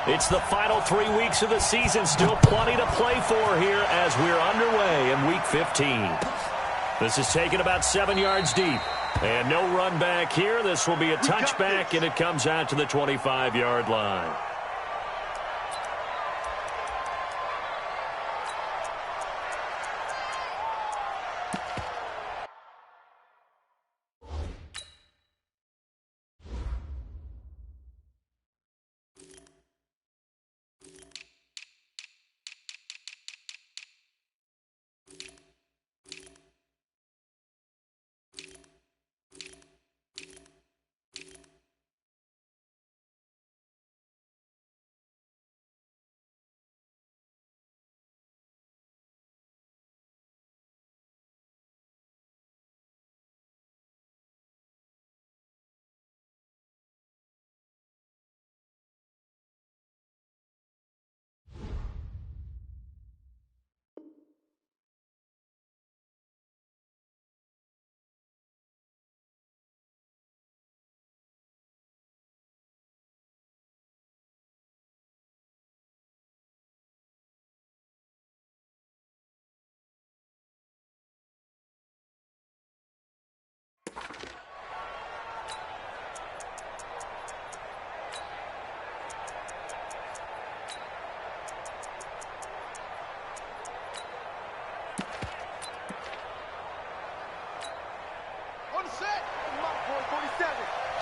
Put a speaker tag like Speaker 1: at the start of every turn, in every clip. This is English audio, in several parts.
Speaker 1: It's the final 3 weeks of the season. Still plenty to play for here as we're underway in Week 15. This is taken about 7 yards deep. And no run back here. This will be a touchback, and it comes out to the 25-yard line.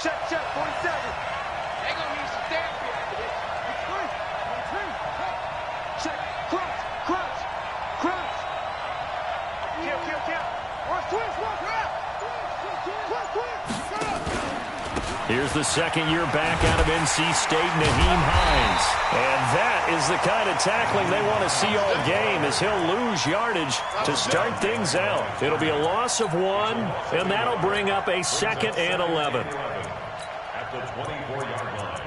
Speaker 2: Check, 47. They're going to need some therapy after this. It's free. Hey. Check. Crunch. Kill. Twist.
Speaker 1: Here's the second-year back out of NC State, Nyheim Hines. And that is the kind of tackling they want to see all game, as he'll lose yardage to start things out. It'll be a loss of 1, and that'll bring up a 2nd and 11.
Speaker 3: At the 24-yard line.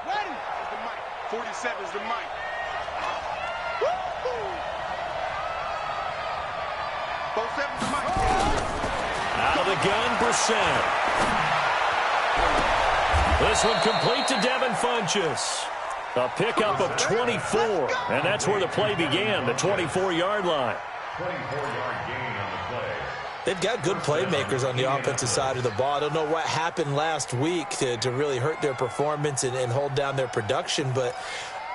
Speaker 2: Ready? 47's the mic.
Speaker 1: Out of the gun, Brissett. This one complete to Devin Funchess. A pickup of 24, and that's where the play began, the 24-yard line.
Speaker 3: 24-yard gain on the play.
Speaker 4: They've got good playmakers on the offensive side of the ball. I don't know what happened last week to really hurt their performance and hold down their production, but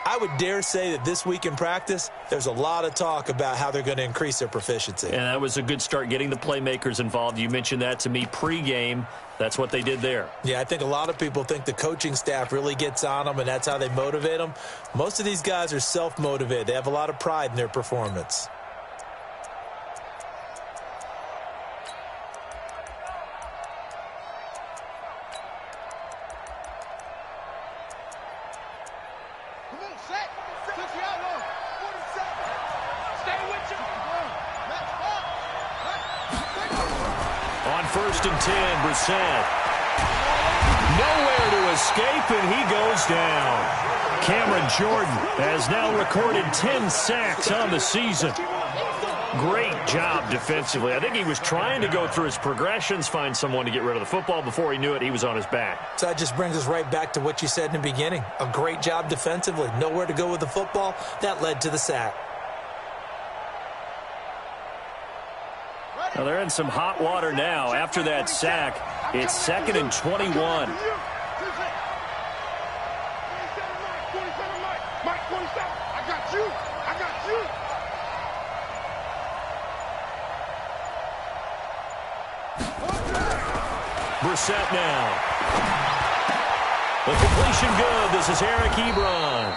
Speaker 4: I would dare say that this week in practice, there's a lot of talk about how they're going to increase their proficiency.
Speaker 1: And that was a good start, getting the playmakers involved. You mentioned that to me pregame. That's what they did there.
Speaker 4: Yeah, I think a lot of people think the coaching staff really gets on them, and that's how they motivate them. Most of these guys are self-motivated. They have a lot of pride in their performance.
Speaker 1: On 1st and 10, Brissett. Nowhere to escape, and he goes down. Cameron Jordan has now recorded 10 sacks on the season. Great job defensively. I think he was trying to go through his progressions, find someone to get rid of the football. Before he knew it, he was on his back.
Speaker 4: So that just brings us right back to what you said in the beginning. A great job defensively. Nowhere to go with the football. That led to the sack.
Speaker 1: Now they're in some hot water now. After that sack, it's 2nd and 21. Brissett now. The completion good. This is Eric Ebron.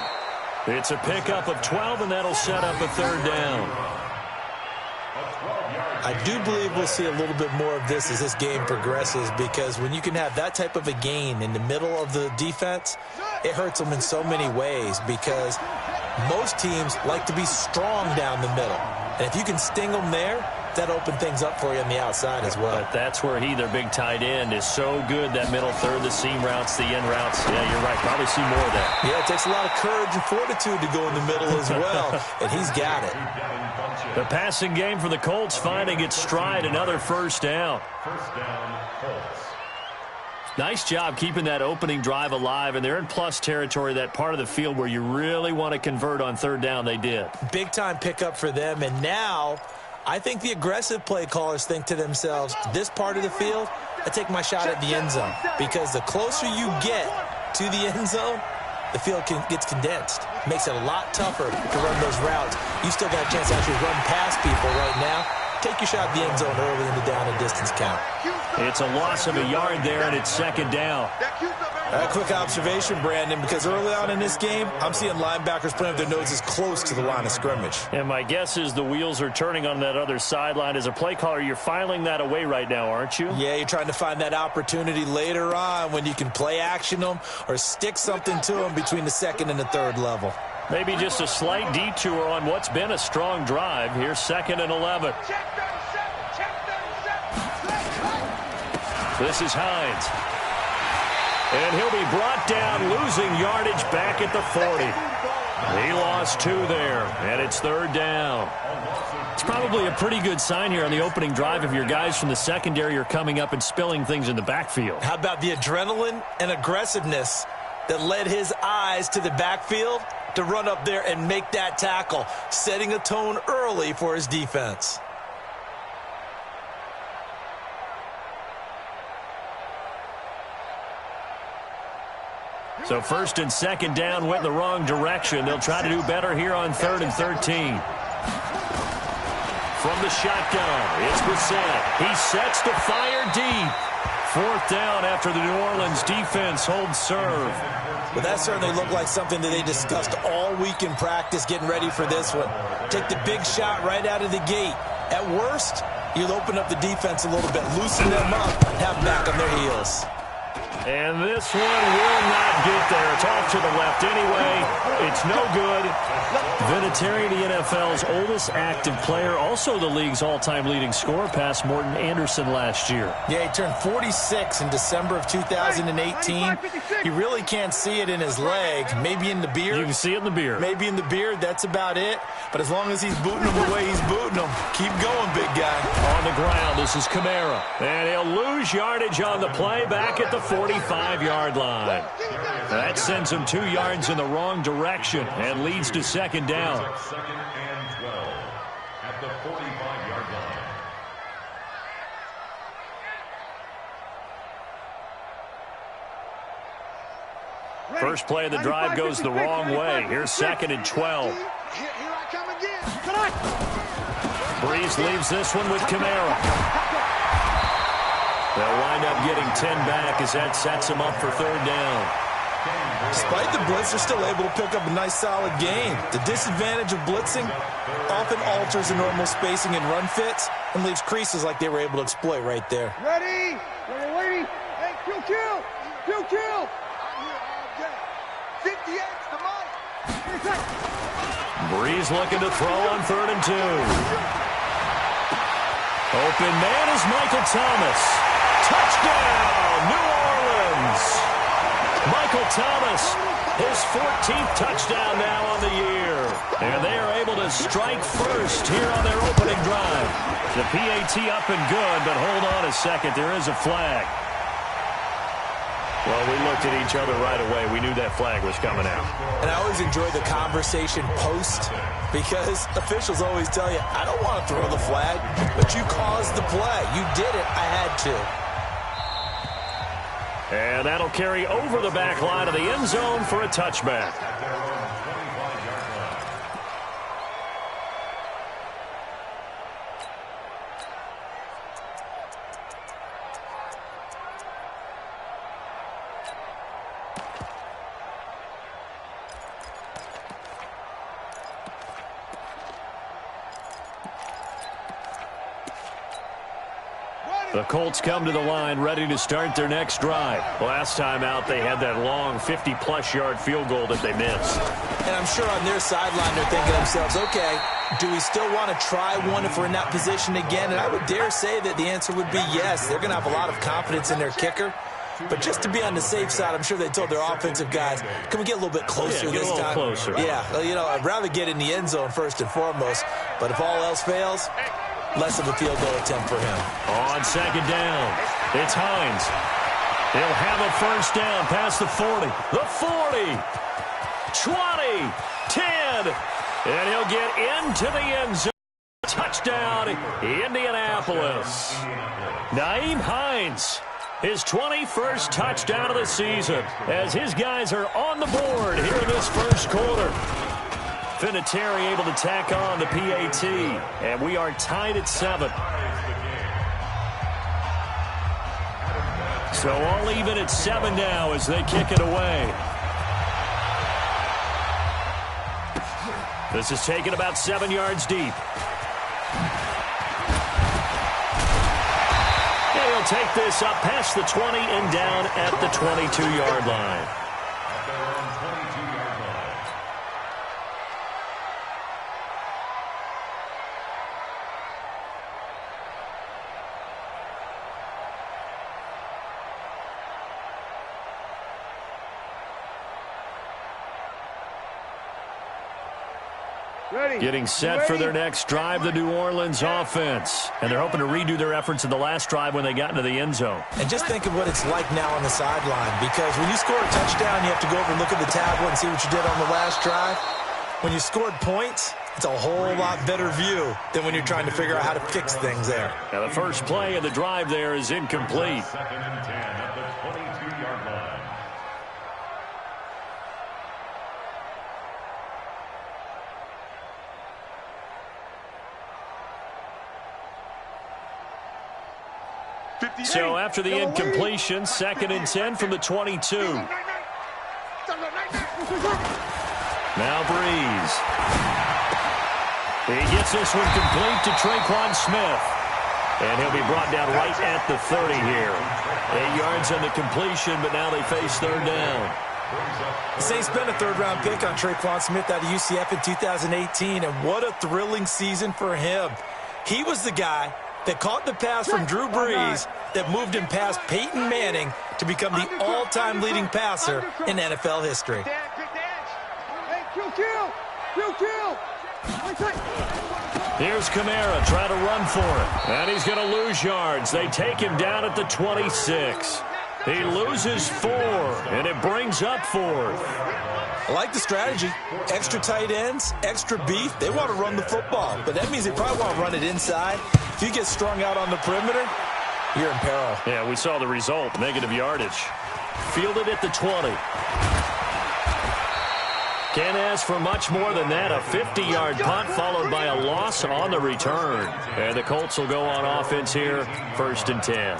Speaker 1: It's a pickup of 12, and that'll set up a 3rd down.
Speaker 4: I do believe we'll see a little bit more of this as this game progresses, because when you can have that type of a gain in the middle of the defense, it hurts them in so many ways, because most teams like to be strong down the middle. And if you can sting them there, that opened things up for you on the outside as well.
Speaker 1: But that's where their big tight end, is so good, that middle third, the seam routes, the end routes. Yeah, you're right. Probably see more of that.
Speaker 4: Yeah, it takes a lot of courage and fortitude to go in the middle as well, and he's got it.
Speaker 1: The passing game for the Colts finding its stride, another first down.
Speaker 3: First down, Colts.
Speaker 1: Nice job keeping that opening drive alive, and they're in plus territory, that part of the field where you really want to convert on third down. They did.
Speaker 4: Big-time pickup for them, and now I think the aggressive play callers think to themselves, this part of the field, I take my shot at the end zone, because the closer you get to the end zone, the field gets condensed. Makes it a lot tougher to run those routes. You still got a chance to actually run past people right now. Take your shot at the end zone early in the down and distance count.
Speaker 1: It's a loss of a yard there, and it's second down.
Speaker 4: A quick observation, Brandon, because early on in this game, I'm seeing linebackers playing with their noses close to the line of scrimmage.
Speaker 1: And my guess is the wheels are turning on that other sideline. As a play caller, you're filing that away right now, aren't you?
Speaker 4: Yeah, you're trying to find that opportunity later on when you can play action them or stick something to them between the second and the third level.
Speaker 1: Maybe just a slight detour on what's been a strong drive. Here's 2nd and 11. This is Hines. And he'll be brought down, losing yardage back at the 40. He lost 2 there, and it's third down. It's probably a pretty good sign here on the opening drive if your guys from the secondary are coming up and spilling things in the backfield.
Speaker 4: How about the adrenaline and aggressiveness that led his eyes to the backfield to run up there and make that tackle, setting a tone early for his defense.
Speaker 1: So 1st and 2nd down went in the wrong direction. They'll try to do better here on 3rd and 13. From the shotgun, it's Brissett. He sets to fire deep. 4th down after the New Orleans defense holds serve.
Speaker 4: Well, that certainly looked like something that they discussed all week in practice, getting ready for this one. Take the big shot right out of the gate. At worst, you'll open up the defense a little bit, loosen them up, have them back on their heels.
Speaker 1: And this one will not get there. It's off to the left anyway. It's no good. Vinatieri, the NFL's oldest active player, also the league's all-time leading scorer, past Morton Anderson last year.
Speaker 4: Yeah, he turned 46 in December of 2018. You really can't see it in his leg, maybe in the beard.
Speaker 1: You can see it in the beard.
Speaker 4: Maybe in the beard, that's about it. But as long as he's booting them the way he's booting them, keep going, big guy.
Speaker 1: On the ground, this is Kamara. And he'll lose yardage on the play back at the 45-yard line. That sends him 2 yards in the wrong direction and leads to second down.
Speaker 3: 2nd and 12 at the 45-yard line.
Speaker 1: First play of the drive goes the wrong way. Here's 2nd and 12.
Speaker 2: Here I come again.
Speaker 1: Breeze leaves this one with Kamara. They'll wind up getting 10 back as that sets them up for third down.
Speaker 4: Despite the blitz, they're still able to pick up a nice, solid gain. The disadvantage of blitzing often alters the normal spacing and run fits and leaves creases like they were able to exploit right there.
Speaker 2: Ready? Ready? Hey, kill. I'm here all day. 58's the mic.
Speaker 1: Breeze looking to throw on 3rd and 2. Open man is Michael Thomas. Touchdown, New Orleans. Michael Thomas, his 14th touchdown now on the year. And they are able to strike first here on their opening drive. The PAT up and good, but hold on a second. There is a flag. Well, we looked at each other right away. We knew that flag was coming out.
Speaker 4: And I always enjoy the conversation post because officials always tell you, I don't want to throw the flag, but you caused the play. You did it. I had to.
Speaker 1: And that'll carry over the back line of the end zone for a touchback. The Colts come to the line ready to start their next drive. Last time out, they had that long 50-plus yard field goal that they missed.
Speaker 4: And I'm sure on their sideline they're thinking to themselves, okay, do we still want to try one if we're in that position again? And I would dare say that the answer would be yes. They're going to have a lot of confidence in their kicker. But just to be on the safe side, I'm sure they told their offensive guys, can we get a little bit closer this time?
Speaker 1: Closer.
Speaker 4: Yeah, well, you know, I'd rather get in the end zone first and foremost. But if all else fails, less of a field goal attempt for him.
Speaker 1: On second down, it's Hines. He'll have a first down past the 40. The 40, 20, 10. And he'll get into the end zone. Touchdown, Indianapolis. Nyheim Hines. His 21st touchdown of the season as his guys are on the board here in this first quarter. Vinatieri able to tack on the PAT, and we are tied at 7. So all even at 7 now as they kick it away. This is taken about 7 yards deep. He'll take this up past the 20 and down at the 22-yard line. Getting set for their next drive, the New Orleans offense. And they're hoping to redo their efforts in the last drive when they got into the end zone.
Speaker 4: And just think of what it's like now on the sideline, because when you score a touchdown, you have to go over and look at the tablet and see what you did on the last drive. When you scored points, it's a whole lot better view than when you're trying to figure out how to fix things there.
Speaker 1: Now the first play of the drive there is incomplete.
Speaker 3: Second and 10 at the 22-yard line.
Speaker 1: So after the incompletion, second and 10 from the 22. Now Breeze. He gets this one complete to Traquan Smith. And he'll be brought down right at the 30 here. 8 yards on the completion, but now they face third down.
Speaker 4: The Saints spent a third-round pick on Traquan Smith out of UCF in 2018, and what a thrilling season for him. He was the guy that caught the pass from Drew Brees that moved him past Peyton Manning to become the all-time leading passer in NFL history.
Speaker 1: Here's Kamara trying to run for it, and he's going to lose yards. They take him down at the 26. He loses 4, and it brings up 4th.
Speaker 4: I like the strategy. Extra tight ends, extra beef. They want to run the football, but that means they probably want to run it inside. If you get strung out on the perimeter, you're in peril.
Speaker 1: Yeah, we saw the result, negative yardage. Fielded at the 20. Can't ask for much more than that. A 50-yard punt followed by a loss on the return. And the Colts will go on offense here, first and 10.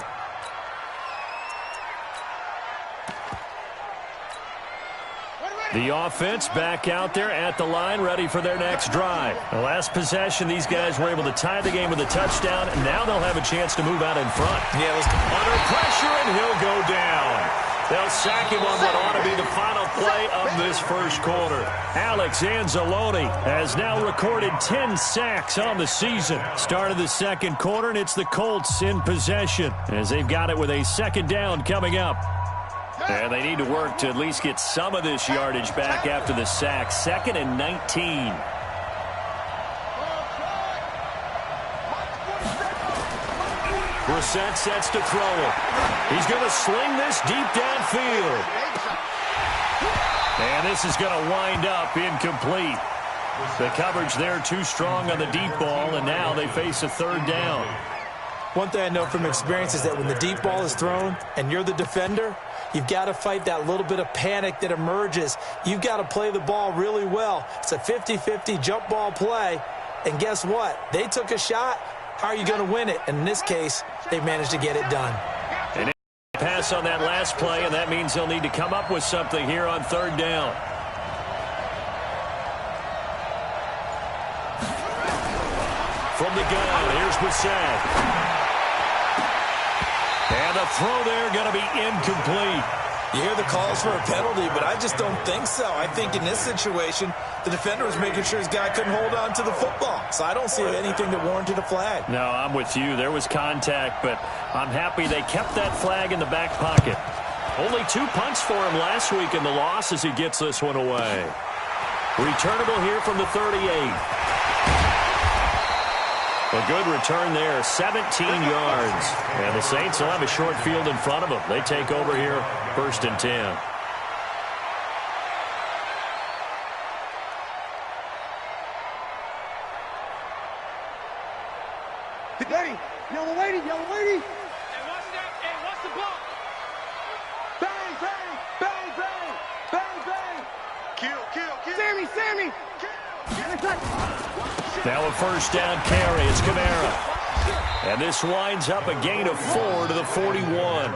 Speaker 1: The offense back out there at the line, ready for their next drive. The last possession, these guys were able to tie the game with a touchdown, and now they'll have a chance to move out in front.
Speaker 4: Yeah,
Speaker 1: under pressure, and he'll go down. They'll sack him on what ought to be the final play of this first quarter. Alex Anzalone has now recorded 10 sacks on the season. Start of the second quarter, and it's the Colts in possession as they've got it with a second down coming up. And they need to work to at least get some of this yardage back after the sack. 2nd and 19. Brissett sets to throw it. He's going to sling this deep downfield. And this is going to wind up incomplete. The coverage there too strong on the deep ball, and now they face a third down.
Speaker 4: One thing I know from experience is that when the deep ball is thrown and you're the defender, you've got to fight that little bit of panic that emerges. You've got to play the ball really well. It's a 50-50 jump ball play. And guess what? They took a shot. How are you going to win it? And in this case, they managed to get it done.
Speaker 1: And pass on that last play, and that means they'll need to come up with something here on third down. From the gun, here's Brissett. And the throw there going to be incomplete.
Speaker 4: You hear the calls for a penalty, but I just don't think so. I think in this situation, the defender was making sure his guy couldn't hold on to the football. So I don't see anything that warranted a flag.
Speaker 1: No, I'm with you. There was contact, but I'm happy they kept that flag in the back pocket. Only 2 punts for him last week in the loss as he gets this one away. Returnable here from the 38. A good return there, 17 yards. And the Saints will have a short field in front of them. They take over here, 1st and 10.
Speaker 2: Lady, yellow lady, yellow lady. And what's the block? Bang, bang, bang, bang, bang, bang. Kill. Sammy.
Speaker 1: Now a 1st down carry. It's Kamara. And this winds up a gain of 4 to the 41.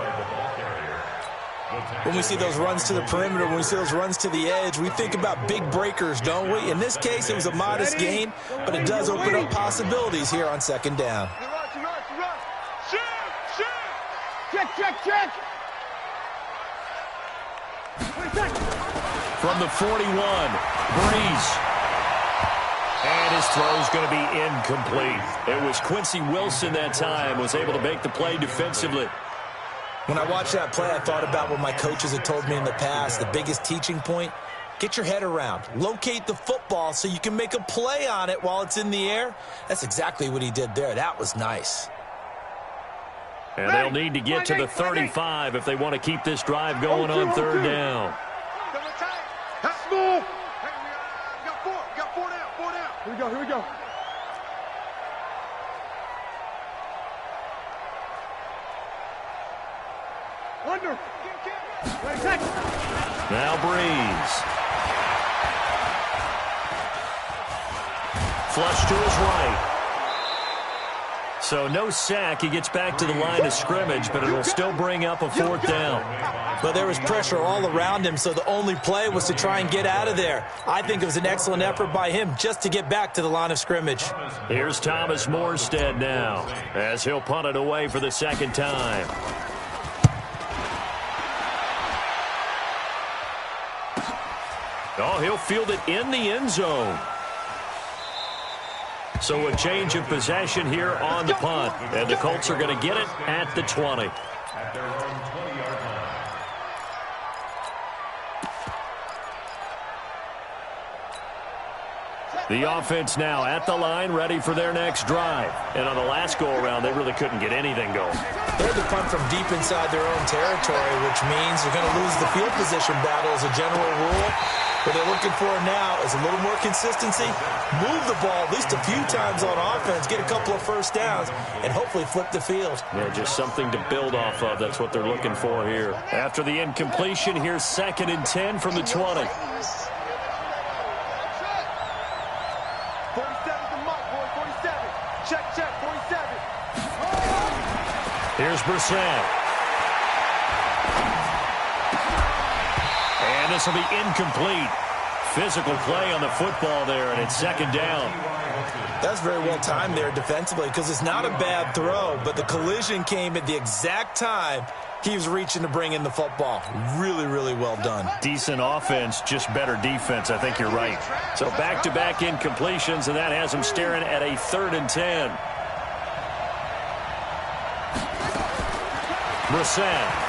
Speaker 4: When we see those runs to the perimeter, when we see those runs to the edge, we think about big breakers, don't we? In this case, it was a modest gain, but it does open up possibilities here on 2nd down.
Speaker 2: Check.
Speaker 1: From the 41, Breeze. And his throw's going to be incomplete. It was Quincy Wilson that time, was able to make the play defensively.
Speaker 4: When I watched that play, I thought about what my coaches had told me in the past. The biggest teaching point, get your head around. Locate the football so you can make a play on it while it's in the air. That's exactly what he did there. That was nice.
Speaker 1: And they'll need to get to the 35 if they want to keep this drive going on 3rd down.
Speaker 2: That's small. We got 4 down. Here we go. Under.
Speaker 1: Now Breeze. Flush to his right. So no sack. He gets back to the line of scrimmage, but it'll still bring up a 4th down.
Speaker 4: But there was pressure all around him, so the only play was to try and get out of there. I think it was an excellent effort by him just to get back to the line of scrimmage.
Speaker 1: Here's Thomas Morstead now, as he'll punt it away for the 2nd time. Oh, he'll field it in the end zone. So a change of possession here on the punt. And the Colts are going to get it at the 20.
Speaker 3: At their own 20-yard line.
Speaker 1: The offense now at the line, ready for their next drive. And on the last go-around, they really couldn't get anything going.
Speaker 4: They had to punt from deep inside their own territory, which means they're going to lose the field position battle as a general rule. What they're looking for now is a little more consistency, move the ball at least a few times on offense, get a couple of 1st downs, and hopefully flip the field.
Speaker 1: Yeah, just something to build off of. That's what they're looking for here. After the incompletion, here's 2nd and 10 from the 20.
Speaker 2: 47 the mark, boy, 47. Check, 47.
Speaker 1: Here's Brissett. And this will be incomplete. Physical play on the football there, and it's 2nd down.
Speaker 4: That's very well timed there defensively because it's not a bad throw, but the collision came at the exact time he was reaching to bring in the football. Really, really well done.
Speaker 1: Decent offense, just better defense. I think you're right. So back-to-back incompletions, and that has him staring at a 3rd and 10. Brissett.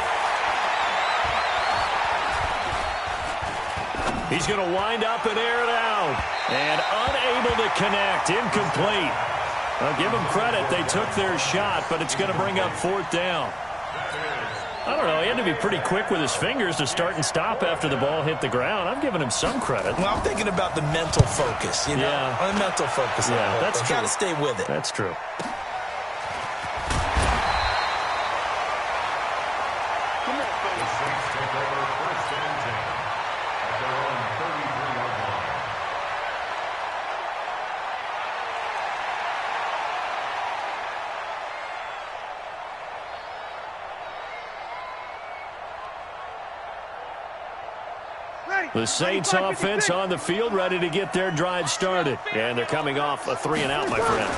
Speaker 1: He's going to wind up and air it out. And unable to connect. Incomplete. I'll give them credit. They took their shot, but it's going to bring up 4th down. I don't know. He had to be pretty quick with his fingers to start and stop after the ball hit the ground. I'm giving him some credit.
Speaker 4: Well, I'm thinking about the mental focus, you know?
Speaker 1: Yeah.
Speaker 4: The mental focus.
Speaker 1: Yeah, that's true.
Speaker 4: Got to stay with it.
Speaker 1: That's true. The Saints offense on the field, ready to get their drive started. And they're coming off a 3-and-out, my friend.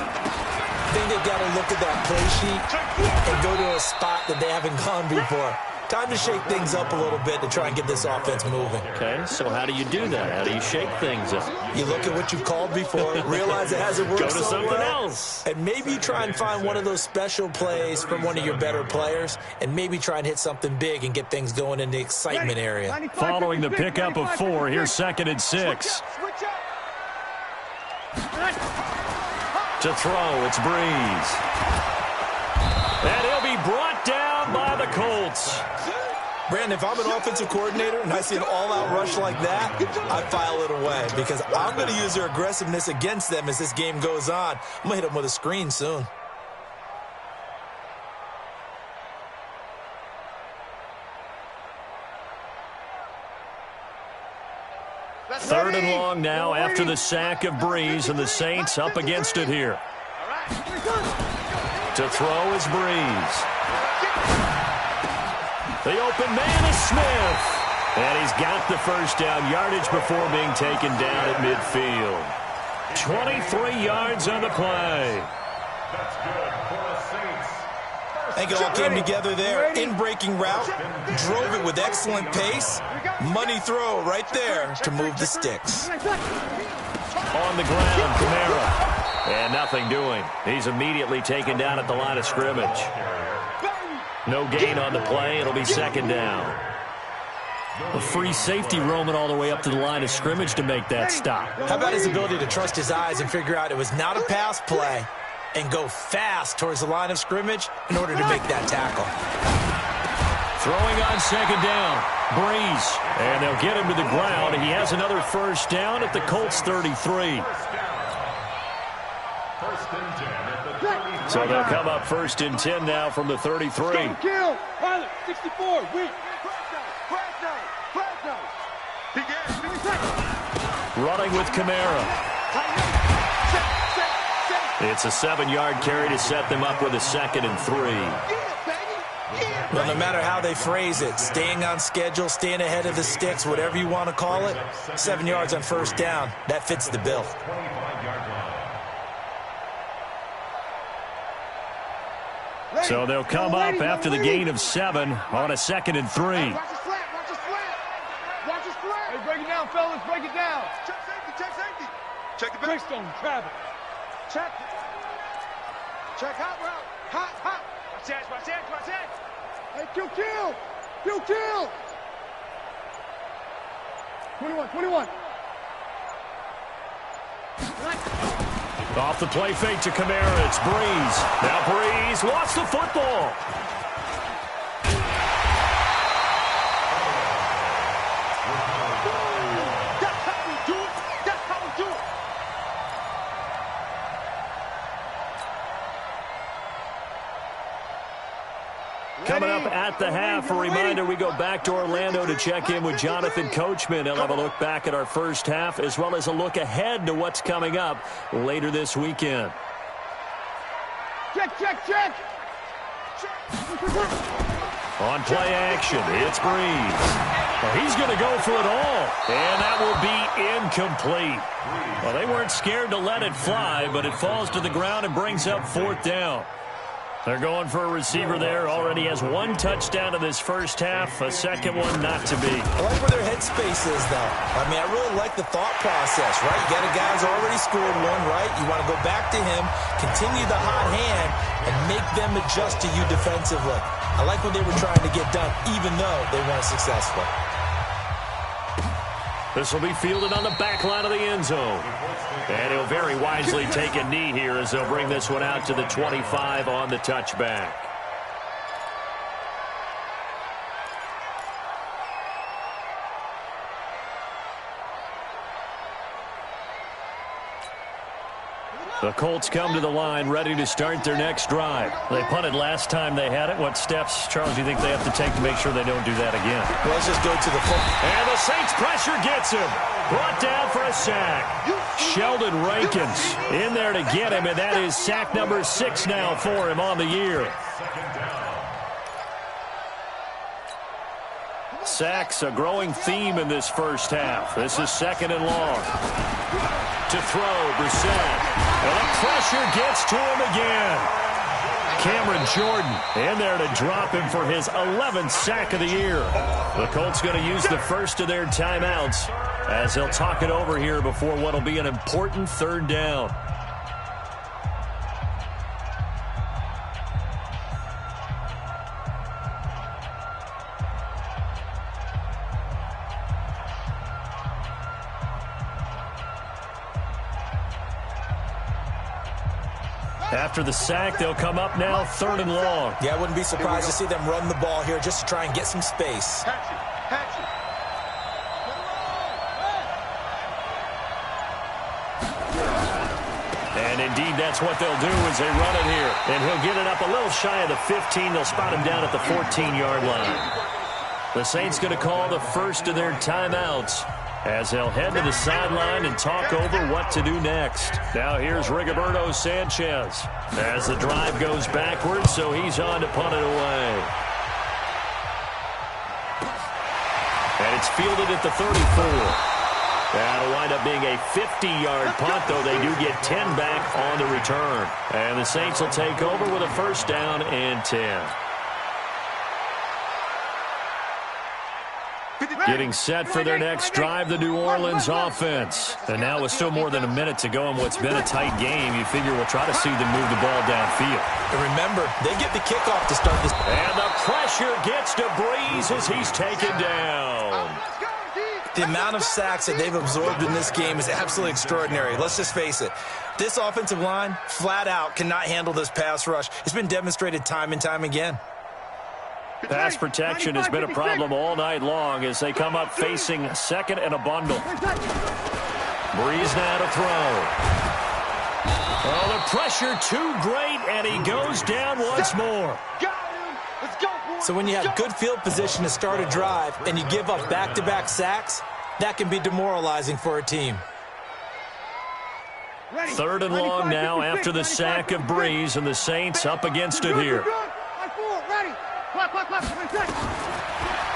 Speaker 4: think they've got to look at that play sheet and go to a spot that they haven't gone before. Time to shake things up a little bit to try and get this offense moving.
Speaker 1: Okay, so how do you do that? How do you shake things up?
Speaker 4: You look at what you've called before, realize it hasn't worked
Speaker 1: Go to
Speaker 4: so
Speaker 1: something
Speaker 4: well,
Speaker 1: else.
Speaker 4: and maybe try and find one of those special plays from one of your better players, and maybe try and hit something big and get things going in the excitement area.
Speaker 1: Following the pickup of 4, here's 2nd and 6. To throw, it's Breeze. And he'll be brought down by the Colts.
Speaker 4: Brandon, if I'm an offensive coordinator and I see an all-out rush like that, I file it away because I'm going to use their aggressiveness against them as this game goes on. I'm going to hit them with a screen soon.
Speaker 1: Third and long now after the sack of Breeze, and the Saints up against it here. To throw is Breeze. The open man is Smith. And he's got the first down yardage before being taken down at midfield. 23 yards on the play.
Speaker 3: That's good for the Saints.
Speaker 4: I think it all came together there. In-breaking route, drove it with excellent pace. Money throw right there to move the sticks.
Speaker 1: On the ground, Kamara. And nothing doing. He's immediately taken down at the line of scrimmage. No gain on the play. It'll be 2nd down. A free safety roaming all the way up to the line of scrimmage to make that stop.
Speaker 4: How about his ability to trust his eyes and figure out it was not a pass play and go fast towards the line of scrimmage in order to make that tackle.
Speaker 1: Throwing on 2nd down. Breeze. And they'll get him to the ground. He has another first down at the Colts 33. So they'll come up 1st and 10 now from the 33.
Speaker 2: Kill. Pilot, 64. Weak.
Speaker 1: Running with Kamara. It's a 7-yard carry to set them up with a 2nd and 3.
Speaker 4: Well, no matter how they phrase it, staying on schedule, staying ahead of the sticks, whatever you want to call it, 7 yards on first down, that fits the bill.
Speaker 1: So they'll come up after the gain of 7 on a 2nd and 3.
Speaker 2: Watch the slant. Watch the slant. Hey, break it down, fellas. Break it down. Check safety. Check the back. Stone, Travis. Check hot route. Hot. Watch that. Hey, kill. 21.
Speaker 1: Off the play fake to Kamara. It's Breeze. Now Breeze lost the football.
Speaker 2: That's how we do it.
Speaker 1: Coming up at the half, a reminder, we go back to Orlando to check in with Jonathan Coachman. He'll have a look back at our first half as well as a look ahead to what's coming up later this weekend.
Speaker 2: Check.
Speaker 1: On play action, it's Breeze. Well, he's going to go for it all, and that will be incomplete. Well, they weren't scared to let it fly, but it falls to the ground and brings up 4th down. They're going for a receiver there. Already has 1 touchdown in this first half. A second one not to be.
Speaker 4: I like where their headspace is, though. I mean, I really like the thought process, right? You got a guy who's already scored 1, right? You want to go back to him, continue the hot hand, and make them adjust to you defensively. I like what they were trying to get done, even though they weren't successful.
Speaker 1: This will be fielded on the back line of the end zone. And he'll very wisely take a knee here as they'll bring this one out to the 25 on the touchback. The Colts come to the line ready to start their next drive. They punted last time they had it. What steps, Charles, do you think they have to take to make sure they don't do that again?
Speaker 4: Well, let's just go to the football.
Speaker 1: And the Saints pressure gets him. Brought down for a sack. Sheldon Rankins in there to get him, and that is sack number 6 now for him on the year. Sacks, a growing theme in this first half. This is 2nd and long. To throw, Brissett. And the pressure gets to him again. Cameron Jordan in there to drop him for his 11th sack of the year. The Colts going to use the first of their timeouts as they'll talk it over here before what will be an important third down. After the sack, they'll come up now 3rd and long.
Speaker 4: Yeah, I wouldn't be surprised to see them run the ball here just to try and get some space.
Speaker 1: And indeed, that's what they'll do as they run it here. And he'll get it up a little shy of the 15. They'll spot him down at the 14-yard line. The Saints going to call the first of their timeouts as they'll head to the sideline and talk over what to do next. Now here's Rigoberto Sanchez as the drive goes backwards, so he's on to punt it away. And it's fielded at the 34. That'll wind up being a 50-yard punt, though they do get 10 back on the return. And the Saints will take over with a 1st down and 10. Getting set for their next drive, the New Orleans offense. And now with still more than a minute to go in what's been a tight game, you figure we'll try to see them move the ball downfield.
Speaker 4: And remember, they get the kickoff to start this.
Speaker 1: And the pressure gets to Breeze as he's taken down.
Speaker 4: The amount of sacks that they've absorbed in this game is absolutely extraordinary. Let's just face it. This offensive line, flat out, cannot handle this pass rush. It's been demonstrated time and time again.
Speaker 1: Pass protection has been a problem all night long as they come up facing 2nd and a bundle. Breeze now to throw. Oh, the pressure too great, and he goes down once more.
Speaker 4: So when you have good field position to start a drive and you give up back-to-back sacks, that can be demoralizing for a team.
Speaker 1: 3rd and long now after the sack of Breeze, and the Saints up against it here.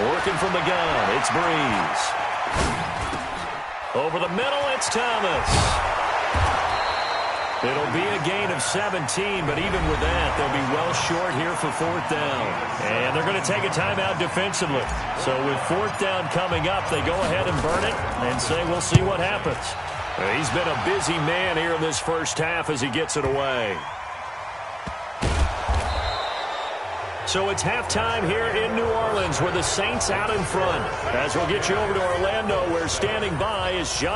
Speaker 1: Working from the gun, it's Breeze. Over the middle, it's Thomas. It'll be a gain of 17, but even with that, they'll be well short here for 4th down. And they're going to take a timeout defensively. So with 4th down coming up, they go ahead and burn it and say, we'll see what happens. He's been a busy man here in this first half as he gets it away. So it's halftime here in New Orleans with the Saints out in front. As we'll get you over to Orlando, where standing by is John.